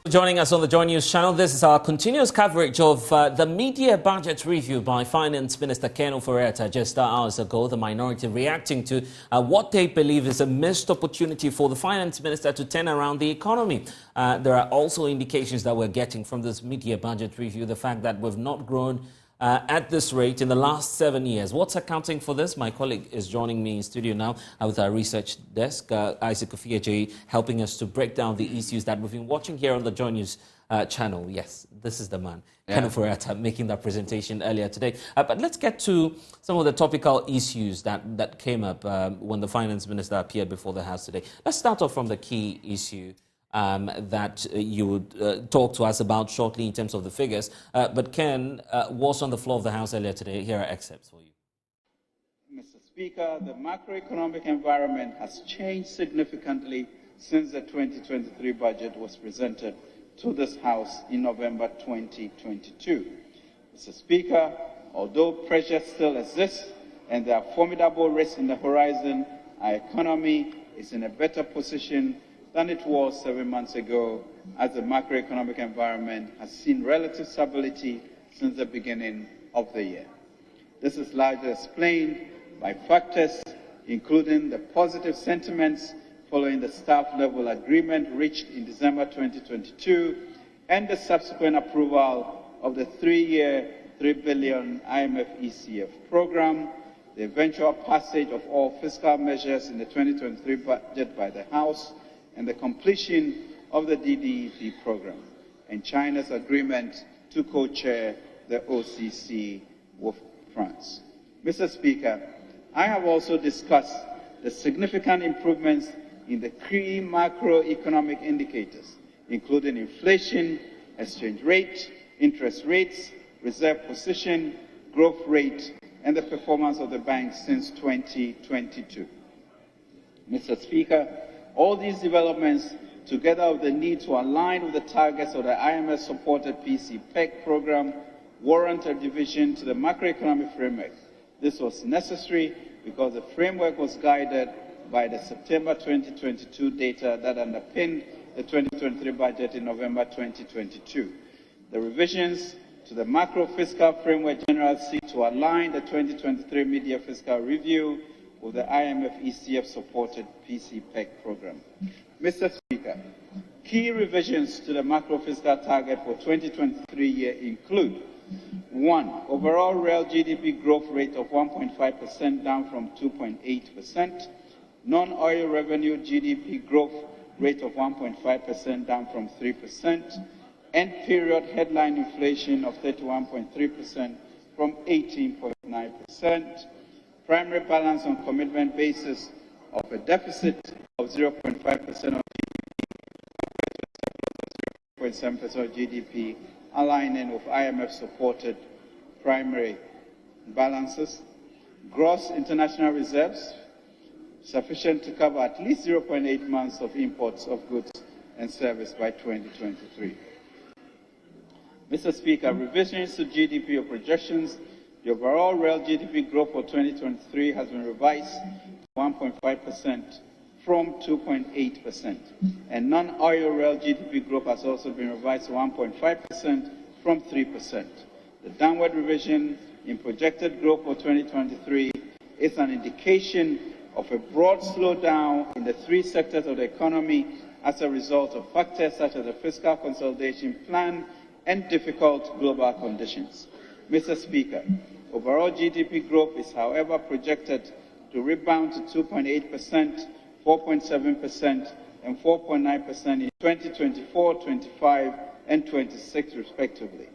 Joining us on the JoyNews channel, this is our continuous coverage of the media budget review by Finance Minister Ken Ofori-Atta just hours ago. The minority reacting to what they believe is a missed opportunity for the Finance Minister to turn around the economy. There are also indications that we're getting from this media budget review, the fact that we've not grown at this rate in the last 7 years. What's accounting for this? My colleague is joining me in studio now with our research desk, Isaac Ofori-Atta, helping us to break down the issues that we've been watching here on the JoyNews channel. Yes, this is the man, Ken Ofori-Atta, making that presentation earlier today. But let's get to some of the topical issues that came up when the Finance Minister appeared before the House today. Let's start off from the key issue that you would talk to us about shortly in terms of the figures. But Ken was on the floor of the House earlier today. Here are excerpts for you. Mr. Speaker, the macroeconomic environment has changed significantly since the 2023 budget was presented to this House in November 2022. Mr. Speaker, although pressure still exists and there are formidable risks in the horizon, our economy is in a better position than it was 7 months ago, as the macroeconomic environment has seen relative stability since the beginning of the year. This is largely explained by factors including the positive sentiments following the staff-level agreement reached in December 2022 and the subsequent approval of the three-year, $3 billion IMF ECF program, the eventual passage of all fiscal measures in the 2023 budget by the House, and the completion of the DDEP program, and China's agreement to co-chair the OCC with France. Mr. Speaker, I have also discussed the significant improvements in the key macroeconomic indicators, including inflation, exchange rate, interest rates, reserve position, growth rate, and the performance of the bank since 2022. Mr. Speaker, all these developments, together with the need to align with the targets of the IMF-supported PC-PEC program, warrant a revision to the macroeconomic framework. This was necessary because the framework was guided by the September 2022 data that underpinned the 2023 budget in November 2022. The revisions to the macro-fiscal framework generally seek to align the 2023 media fiscal review with the IMF ECF-supported PC-PEC program. Mr. Speaker, key revisions to the macro-fiscal target for 2023 year include: 1. Overall real GDP growth rate of 1.5% down from 2.8%. Non-oil revenue GDP growth rate of 1.5% down from 3%. End period headline inflation of 31.3% from 18.9%. Primary balance on commitment basis of a deficit of 0.5% of GDP, 0.7% of GDP, aligning with IMF-supported primary balances. Gross international reserves sufficient to cover at least 0.8 months of imports of goods and service by 2023. Mr. Speaker, revisions to GDP projections. The overall real GDP growth for 2023 has been revised to 1.5% from 2.8%, and non-oil real GDP growth has also been revised to 1.5% from 3%. The downward revision in projected growth for 2023 is an indication of a broad slowdown in the three sectors of the economy as a result of factors such as the fiscal consolidation plan and difficult global conditions. Mr. Speaker, overall GDP growth is, however, projected to rebound to 2.8%, 4.7%, and 4.9% in 2024, 25, and 26, respectively.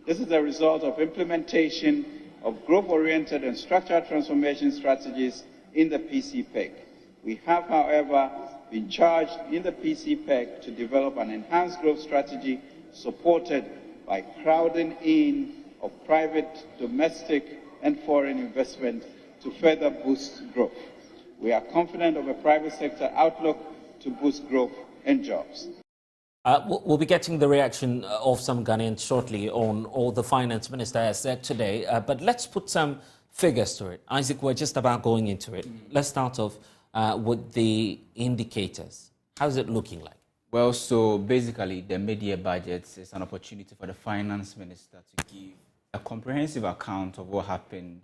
This is a result of implementation of growth-oriented and structural transformation strategies in the PC-PEC. We have, however, been charged in the PC-PEC to develop an enhanced growth strategy supported by crowding in of private, domestic, and foreign investment to further boost growth. We are confident of a private sector outlook to boost growth and jobs. We'll be getting the reaction of some Ghanaians shortly on all the Finance Minister has said today, but let's put some figures to it. Isaac, we're just about going into it. Let's start off with the indicators. How's it looking like? Well, so basically, the mid-year budget is an opportunity for the finance minister to give a comprehensive account of what happened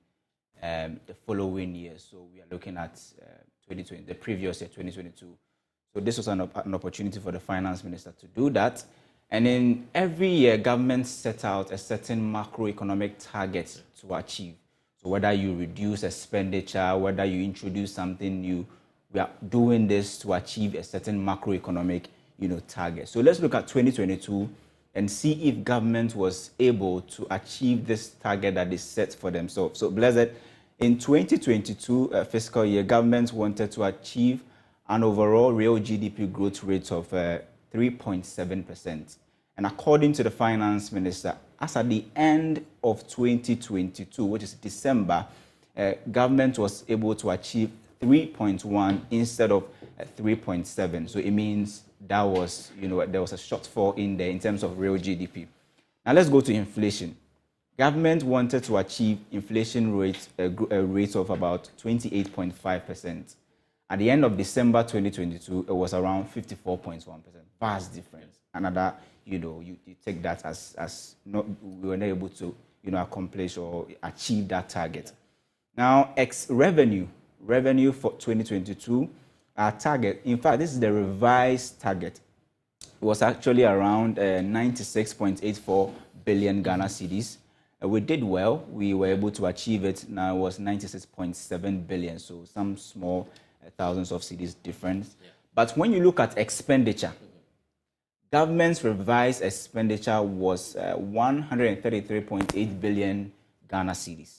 the following year. So we are looking at 2020, the previous year, 2022. So this was an opportunity for the finance minister to do that. And then every year, government set out a certain macroeconomic target to achieve. So whether you reduce expenditure, whether you introduce something new, we are doing this to achieve a certain macroeconomic, target. So let's look at 2022 and see if government was able to achieve this target that they set for themselves. So Blessed, in 2022 fiscal year, government wanted to achieve an overall real GDP growth rate of 3.7%. And according to the finance minister, as at the end of 2022, which is December, government was able to achieve 3.1 instead of 3.7. So it means that was, there was a shortfall in there in terms of real GDP. Now let's go to inflation. Government wanted to achieve inflation rate, a rate of about 28.5%. At the end of December 2022, it was around 54.1%. Vast difference. Another, you take that as not, we were not able to, accomplish or achieve that target. Now, revenue for 2022, our target, in fact, this is the revised target, was actually around 96.84 billion Ghana cedis. We did well. We were able to achieve it. Now it was 96.7 billion, so some small thousands of cedis difference. Yeah. But when you look at expenditure, government's revised expenditure was 133.8 billion Ghana cedis.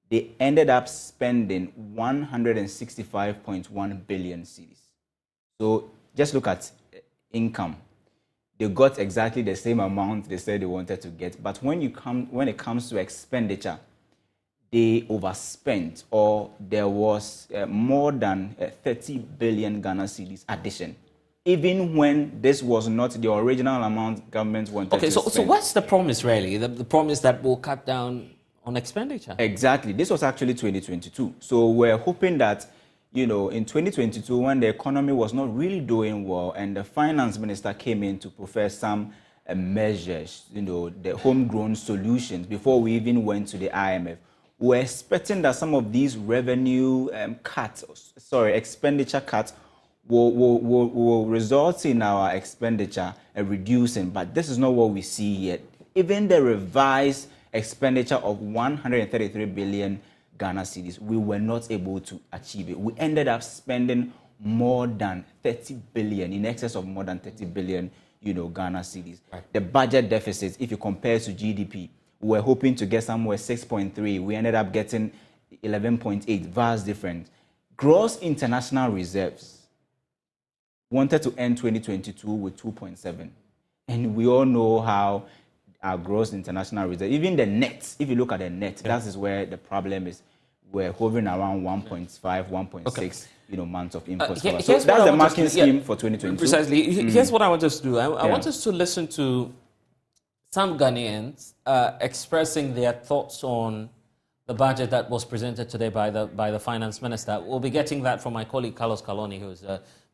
They ended up spending 165.1 billion cedis. So just look at income. They got exactly the same amount they said they wanted to get. But when it comes to expenditure, they overspent, or there was more than 30 billion Ghana cedis addition, even when this was not the original amount government wanted to spend. So what's the promise really? The promise that will cut down on expenditure? Exactly. This was actually 2022. So we're hoping that, in 2022, when the economy was not really doing well and the finance minister came in to profess some measures, the homegrown solutions before we even went to the IMF, we're expecting that some of these expenditure cuts will result in our expenditure reducing. But this is not what we see yet. Even the revised expenditure of 133 billion Ghana cedis, we were not able to achieve it. We ended up spending more than 30 billion, in excess of more than 30 billion, Ghana cedis. Right. The budget deficit, if you compare to GDP, we were hoping to get somewhere 6.3. We ended up getting 11.8, vast difference. Gross international reserves wanted to end 2022 with 2.7. And we all know how our gross international reserve, even the net, if you look at the net, that is where the problem is. We're hovering around 1.5, 1.6, months of imports. So that's the marking scheme for 2022. Precisely. Here's what I want us to do. I want us to listen to some Ghanaians expressing their thoughts on the budget that was presented today by the finance minister. We'll be getting that from my colleague Carlos Kaloni, who's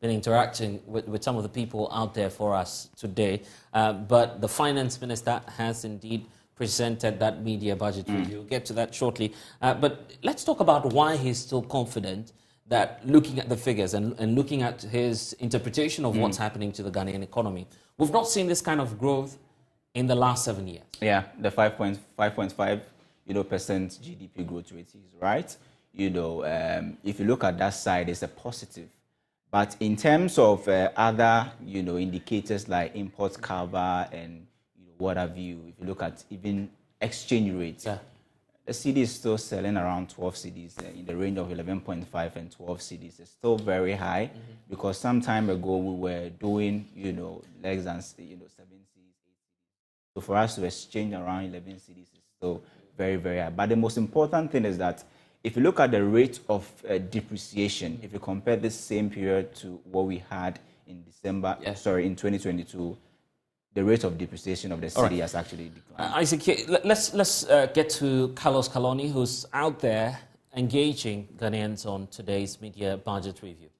been interacting with some of the people out there for us today. But the finance minister has indeed presented that media budget review. We'll get to that shortly. But let's talk about why he's still confident that, looking at the figures and looking at his interpretation of what's happening to the Ghanaian economy, we've not seen this kind of growth in the last 7 years. Yeah, the 5.5 percent GDP growth rate is right. If you look at that side, it's a positive. But in terms of other, indicators like import cover and what have you, if you look at even exchange rates, the cedi is still selling around 12 cedis in the range of 11.5 and 12 cedis. It's still very high because some time ago we were doing, less than 7 cedis. So for us to exchange around 11 cedis is still very, very high. But the most important thing is that if you look at the rate of depreciation, if you compare this same period to what we had in in 2022, the rate of depreciation of the cedi has actually declined. Isaac, let's get to Carlos Kaloni, who's out there engaging Ghanaians on today's media budget review.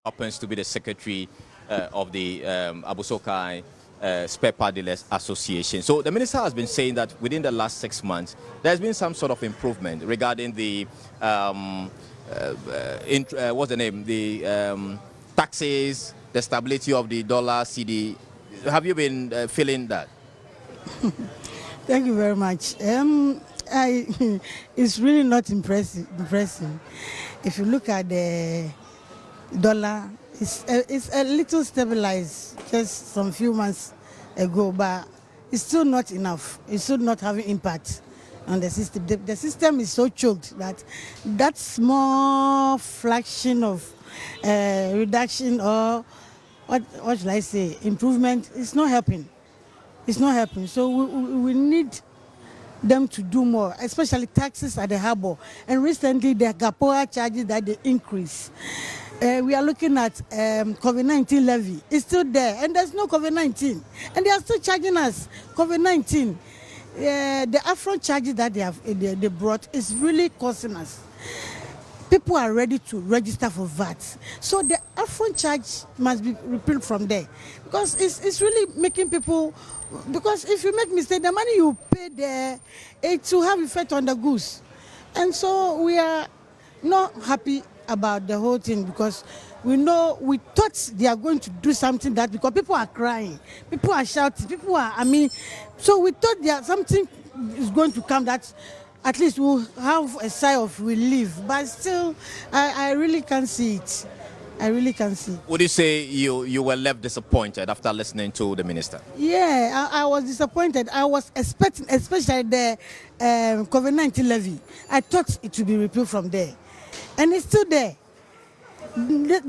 Happens to be the secretary of the Abusokai Spare Part Dealers Association. So the minister has been saying that within the last 6 months, there's been some sort of improvement regarding the, what's the name, the taxes, the stability of the dollar CD. Have you been feeling that? Thank you very much. It's really not impressive. If you look at the dollar, it's a little stabilized just some few months ago, but it's still not enough. It's still not having impact on the system. The system is so choked that small fraction of reduction or what should I say, improvement, it's not helping. It's not helping. So we need them to do more, especially taxes at the harbor. And recently, the Gapoa charges that they increase. We are looking at COVID-19 levy. It's still there, and there's no COVID-19. And they are still charging us COVID-19. The upfront charges that they brought is really costing us. People are ready to register for VAT. So the upfront charge must be repealed from there. Because it's really making people, because if you make mistake, the money you pay there, it will have effect on the goods. And so we are not happy about the whole thing, because we thought they are going to do something that, because people are crying, people are shouting, so we thought something is going to come that at least we'll have a sigh of relief, but still, I really can't see it. I really can't see it. Would you say you were left disappointed after listening to the minister? Yeah, I was disappointed. I was expecting, especially the COVID-19 levy. I thought it would be repealed from there. And it's still there.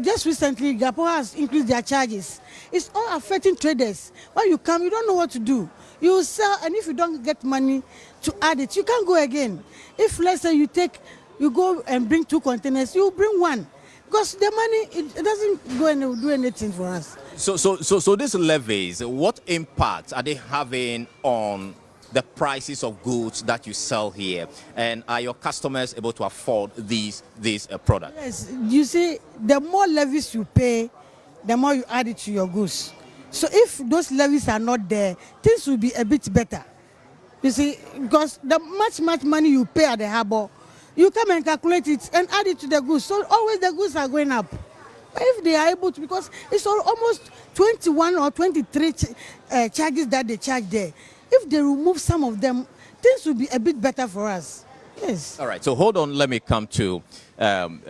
Just recently, Gapo has increased their charges. It's all affecting traders. When you come, you don't know what to do. You sell, and if you don't get money to add it, you can't go again. If, let's say, you go and bring 2 containers, you bring 1. Because the money, it doesn't go and do anything for us. So these levies, what impact are they having on the prices of goods that you sell here? And are your customers able to afford these products? Yes, you see, the more levies you pay, the more you add it to your goods. So if those levies are not there, things will be a bit better. You see, because the much money you pay at the harbor, you come and calculate it and add it to the goods. So always the goods are going up. But if they are able to, because it's almost 21 or 23 charges that they charge there. If they remove some of them, things will be a bit better for us. Yes. All right. So hold on. Let me come to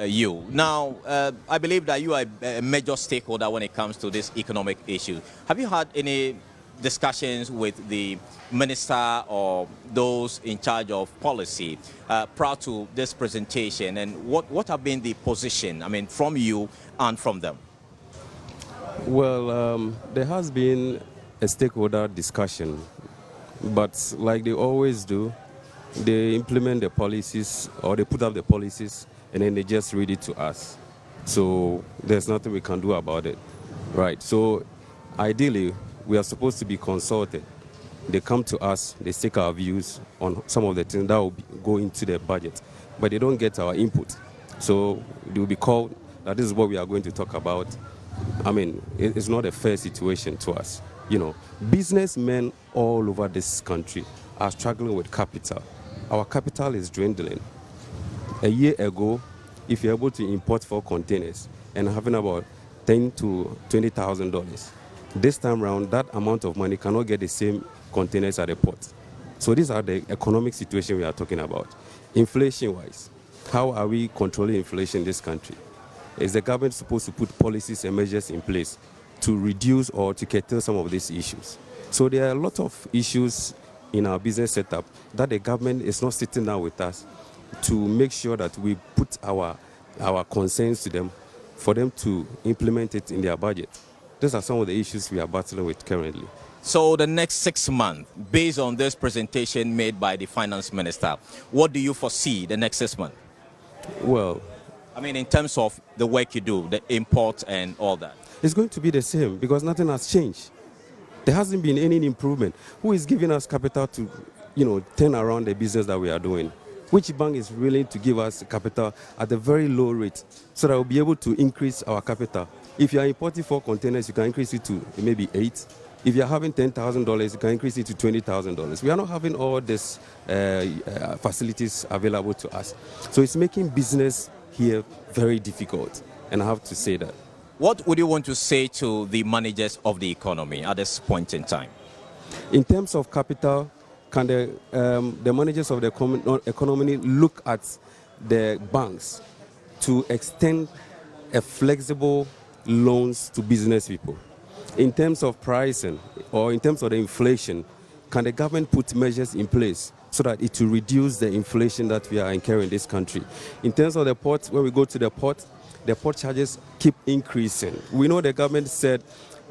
you. Now, I believe that you are a major stakeholder when it comes to this economic issue. Have you had any discussions with the minister or those in charge of policy prior to this presentation? And what have been the position, from you and from them? Well, there has been a stakeholder discussion. But like they always do, they implement the policies, or they put up the policies, and then they just read it to us. So there's nothing we can do about it, right? So ideally, we are supposed to be consulted. They come to us, they take our views on some of the things that will go into their budget, but they don't get our input. So they will be called, that this is what we are going to talk about. It's not a fair situation to us. Businessmen all over this country are struggling with capital. Our capital is dwindling. A year ago, if you're able to import 4 containers and having about $10,000 to $20,000, this time around, that amount of money cannot get the same containers at the port. So these are the economic situation we are talking about. Inflation-wise, how are we controlling inflation in this country? Is the government supposed to put policies and measures in place to reduce or to curtail some of these issues? So there are a lot of issues in our business setup that the government is not sitting down with us to make sure that we put our concerns to them for them to implement it in their budget. These are some of the issues we are battling with currently. So the next 6 months, based on this presentation made by the finance minister, what do you foresee the next 6 months? Well, in terms of the work you do, the import and all that. It's going to be the same because nothing has changed. There hasn't been any improvement. Who is giving us capital to, turn around the business that we are doing? Which bank is willing to give us capital at a very low rate so that we'll be able to increase our capital If you are importing 4 containers, you can increase it to maybe 8. If you are having $10,000, you can increase it to $20,000. We are not having all these facilities available to us. So it's making business here very difficult, and I have to say that. What would you want to say to the managers of the economy at this point in time? In terms of capital, can the managers of the economy look at the banks to extend a flexible loans to business people? In terms of pricing or in terms of the inflation, can the government put measures in place so that it will reduce the inflation that we are incurring in this country? In terms of the port, when we go to the port charges keep increasing. We know the government said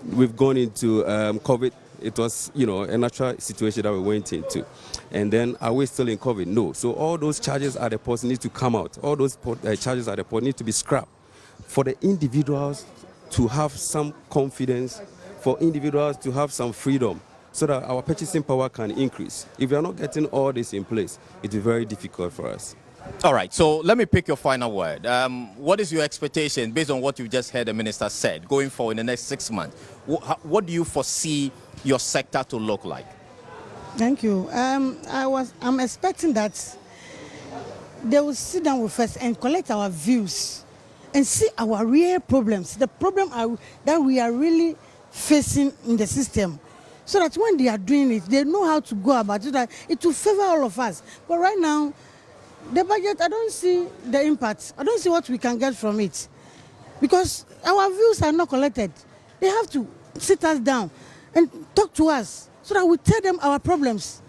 we've gone into COVID. It was, a natural situation that we went into. And then, are we still in COVID? No. So all those charges at the port need to come out. All those charges at the port need to be scrapped for the individuals to have some confidence, for individuals to have some freedom, so that our purchasing power can increase. If we are not getting all this in place, it will be very difficult for us. All right, so let me pick your final word. What is your expectation based on what you just heard the minister said going forward in the next 6 months? What do you foresee your sector to look like? Thank you. I'm expecting that they will sit down with us and collect our views and see our real problems, the problem that we are really facing in the system, so that when they are doing it, they know how to go about it, that it will favor all of us. But right now, the budget, I don't see the impact. I don't see what we can get from it, because our views are not collected. They have to sit us down and talk to us so that we tell them our problems.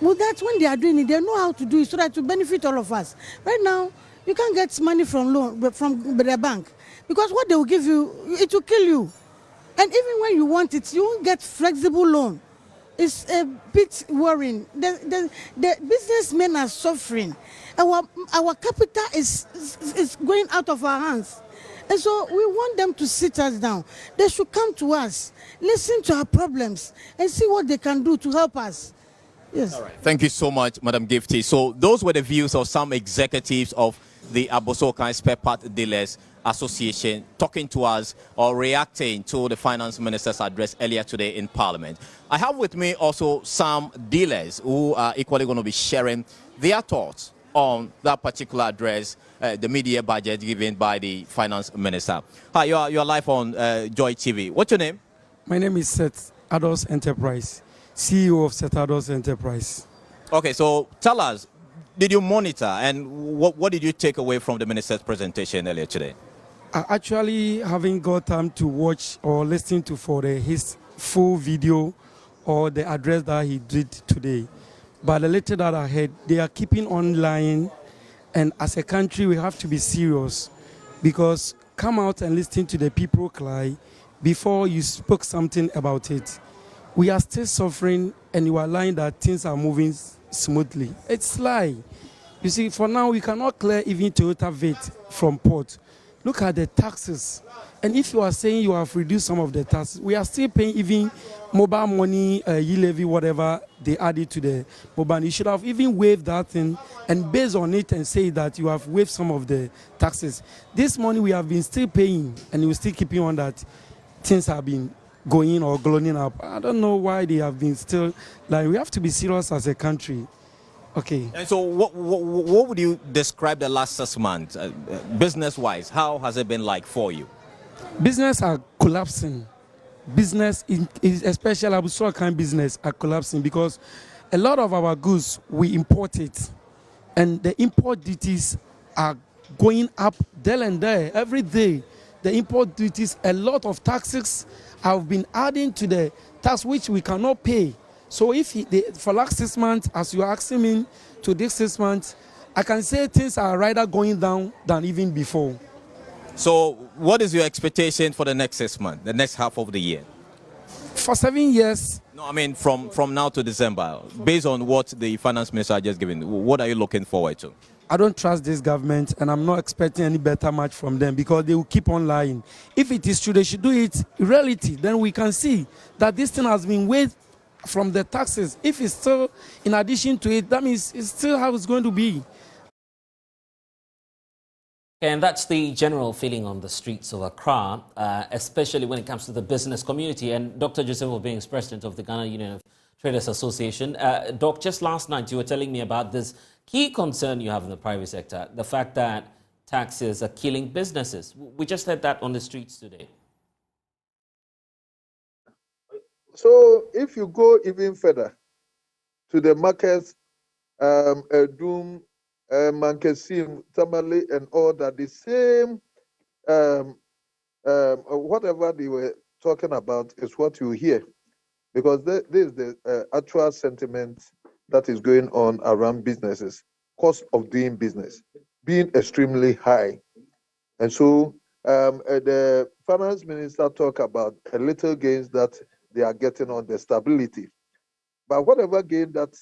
With that, when they are doing it, they know how to do it so that to benefit all of us. Right now, you can't get money from the bank, because what they will give you, it will kill you. And even when you want it, you won't get flexible loan. It's a bit worrying. The businessmen are suffering. Our capital is going out of our hands. And so we want them to sit us down. They should come to us, listen to our problems, and see what they can do to help us. Yes. All right. Thank you so much, Madam Gifty. So those were the views of some executives of the Abossey-Okai Spare Part Dealers Association talking to us or reacting to the finance minister's address earlier today in Parliament. I have with me also some dealers who are equally going to be sharing their thoughts on that particular address, the media budget given by the finance minister. Hi, you are live on Joy TV. What's your name? My name is Seth Ados Enterprise, CEO of Seth Ados Enterprise. Okay, so tell us, did you monitor and what did you take away from the minister's presentation earlier today? I actually haven't got time to watch or listen to his full video or the address that he did today. But the little that I heard, they are keeping on lying, and as a country we have to be serious, because come out and listen to the people cry before you spoke something about it. We are still suffering and you are lying that things are moving smoothly. It's lie. You see, for now we cannot clear even Toyota VAT from port. Look at the taxes. And if you are saying you have reduced some of the taxes, we are still paying even mobile money, e-levy, whatever they added to the mobile. You should have even waived that thing and based on it and say that you have waived some of the taxes. This money we have been still paying, and we still keeping on that things have been going or glowing up. I don't know why they have been still, like, we have to be serious as a country. Okay. And so what would you describe the last 6 months, business-wise? How has it been like for you? Business are collapsing. Business, especially Abossey-Okai business, are collapsing because a lot of our goods, we import it. And the import duties are going up there and there every day. The import duties, a lot of taxes have been adding to the tax which we cannot pay. So if for last 6 months, as you are asking me to this 6 months, I can say things are rather going down than even before. So what is your expectation for the next 6 months, the next half of the year? For 7 years. No, I mean from now to December, based on what the finance minister has just given, what are you looking forward to? I don't trust this government, and I'm not expecting any better match from them because they will keep on lying. If it is true, they should do it in reality. Then we can see that this thing has been waived from the taxes. If it's still in addition to it, that means it's still how it's going to be. And that's the general feeling on the streets of Accra, especially when it comes to the business community. And Dr. Joseph being president of the Ghana Union of Traders Association. Doc, just last night you were telling me about this key concern you have in the private sector, the fact that taxes are killing businesses. We just heard that on the streets today. So if you go even further to the markets, Doom, Mankesim, Tamale, and all that, the same, whatever they were talking about is what you hear. Because this is the actual sentiment that is going on around businesses. Cost of doing business being extremely high. And so the finance minister talked about a little gains that they are getting on the stability. But whatever gain that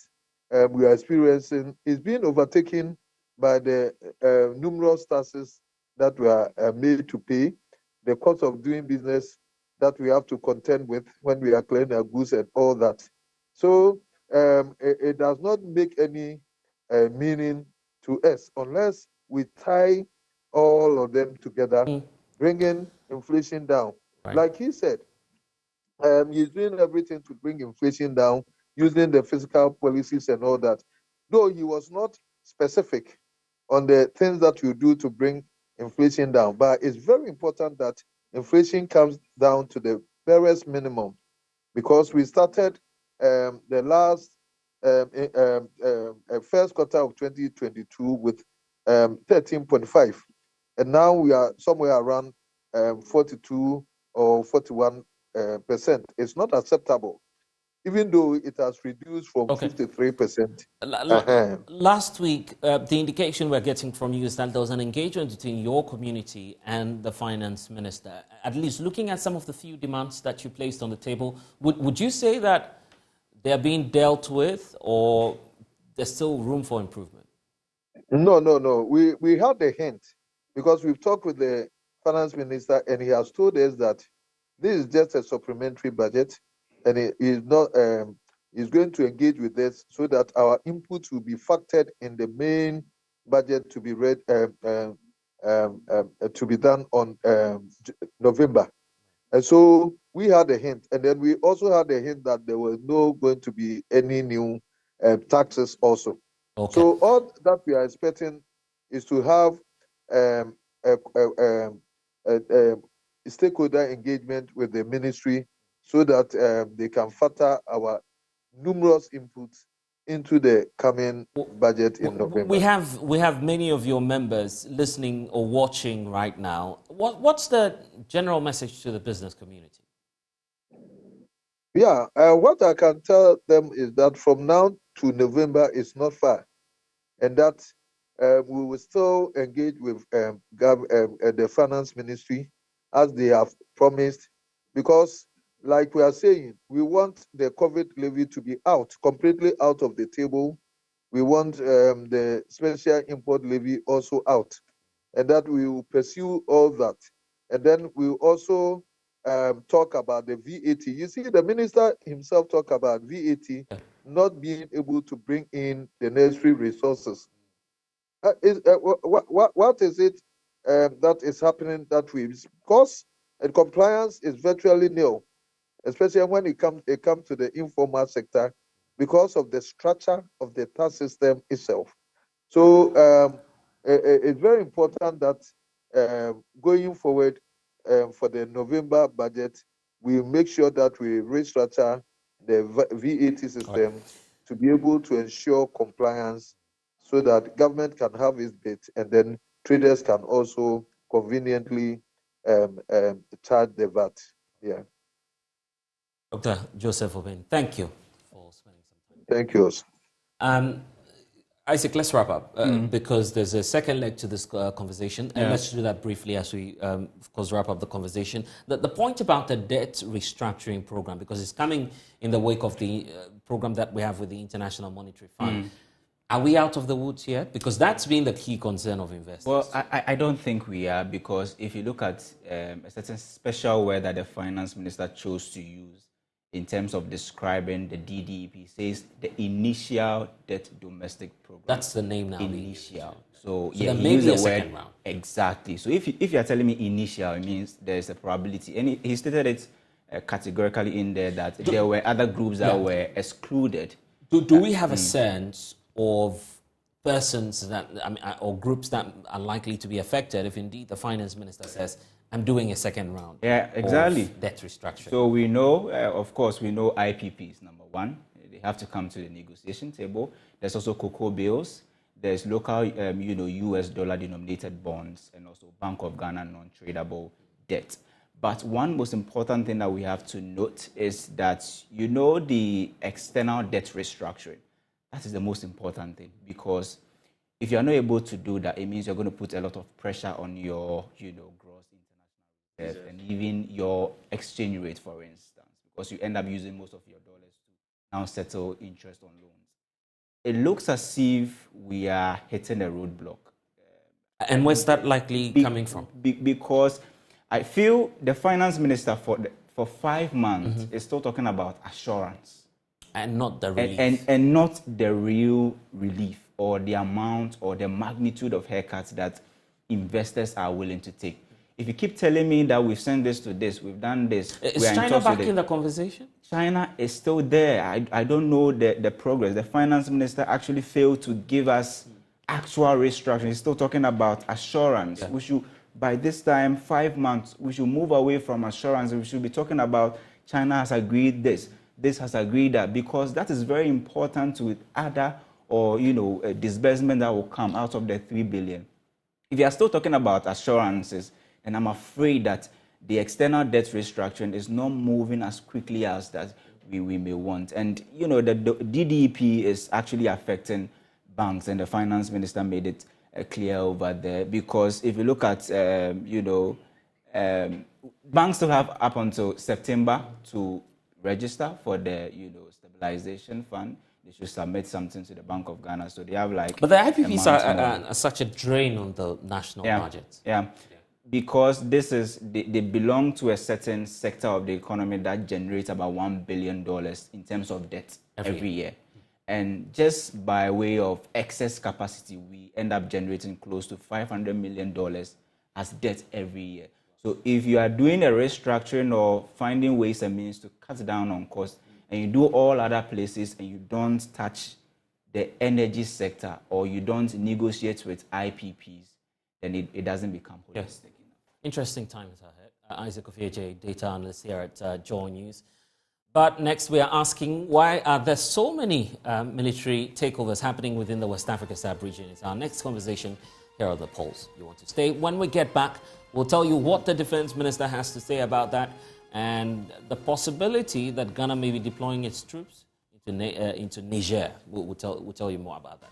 we are experiencing is being overtaken by the numerous taxes that we are made to pay, the cost of doing business that we have to contend with when we are clearing our goods and all that. So it does not make any meaning to us unless we tie all of them together, bringing inflation down. Right. Like he said, he's doing everything to bring inflation down using the fiscal policies and all that. Though he was not specific on the things that you do to bring inflation down, but it's very important that inflation comes down to the barest minimum, because we started the last first quarter of 2022 with 13.5, and now we are somewhere around 42 or 41%. It's not acceptable, even though it has reduced from 53%. Last week, the indication we're getting from you is that there was an engagement between your community and the finance minister. At least looking at some of the few demands that you placed on the table, would you say that they're being dealt with, or there's still room for improvement? No. We had a hint, because we've talked with the finance minister and he has told us that this is just a supplementary budget, and he is not. Is going to engage with us so that our input will be factored in the main budget to be read to be done on November. And so we had a hint, and then we also had a hint that there was no going to be any new taxes also. So all that we are expecting is to have stakeholder engagement with the ministry so that they can factor our numerous inputs into the coming budget in November. We have many of your members listening or watching right now. What's the general message to the business community? Yeah, what I can tell them is that from now to November is not far, and that we will still engage with the finance ministry as they have promised, because like we are saying, we want the COVID levy to be completely out of the table. We want the special import levy also out, and that we will pursue all that. And then we will also talk about the VAT. You see, the minister himself talked about VAT not being able to bring in the necessary resources. What is it that is happening that way? Because compliance is virtually nil, especially when it comes to the informal sector, because of the structure of the tax system itself. So it's very important that going forward for the November budget, we make sure that we restructure the VAT system to be able to ensure compliance, so that government can have its bit, and then traders can also conveniently charge the VAT. Yeah. Dr. Joseph Obeng, thank you for spending some time. Thank you. Isaac, let's wrap up because there's a second leg to this conversation, and let's do that briefly as we, of course, wrap up the conversation. The point about the debt restructuring program, because it's coming in the wake of the program that we have with the International Monetary Fund. Are we out of the woods yet? Because that's been the key concern of investors. Well, I don't think we are, because if you look at a certain special word that the finance minister chose to use, in terms of describing the DDEP. It says the initial debt domestic program. That's the name now. Initial. So yeah, he maybe used a the second word round. exactly. So if you are telling me initial, it means there's a probability. And he stated it categorically in there that there were other groups that were excluded. Do we have a sense of persons that, or groups that are likely to be affected if indeed the finance minister says, I'm doing a second round of debt restructuring? So we know, of course, we know IPPs, number one. They have to come to the negotiation table. There's also cocoa bills. There's local, US dollar denominated bonds, and also Bank of Ghana non-tradable debt. But one most important thing that we have to note is that, the external debt restructuring. That is the most important thing, because if you're not able to do that, it means you're going to put a lot of pressure on your, gross international reserve and even your exchange rate, for instance, because you end up using most of your dollars to now settle interest on loans. It looks as if we are hitting a roadblock. And where's that likely coming from? Because I feel the finance minister for 5 months is still talking about assurance. And not the relief. And not the real relief or the amount or the magnitude of haircuts that investors are willing to take. If you keep telling me that we've sent this to this, we've done this. Is China back in the conversation? China is still there. I don't know the progress. The finance minister actually failed to give us actual restructuring. He's still talking about assurance. Yeah. We should, by this time, 5 months, we should move away from assurance. We should be talking about China has agreed this has agreed that, because that is very important with other or, disbursement that will come out of the 3 billion. If you are still talking about assurances, and I'm afraid that the external debt restructuring is not moving as quickly as that we may want. And, the DDEP is actually affecting banks, and the finance minister made it clear over there, because if you look at, banks still have up until September to register for the, stabilization fund. They should submit something to the Bank of Ghana. So they have But the IPPs are such a drain on the national budget. Yeah. Because they belong to a certain sector of the economy that generates about $1 billion in terms of debt every year. And just by way of excess capacity, we end up generating close to $500 million as debt every year. So if you are doing a restructuring or finding ways and means to cut down on costs, and you do all other places and you don't touch the energy sector, or you don't negotiate with IPPs, then it doesn't become holistic. Yes. Interesting times ahead. Isaac Ofori-Atta, data analyst here at JoyNews. But next we are asking, why are there so many military takeovers happening within the West Africa sub-region? It's our next conversation. Here are the polls. You want to stay? When we get back, we'll tell you what the defense minister has to say about that, and the possibility that Ghana may be deploying its troops into Niger. We'll tell you more about that.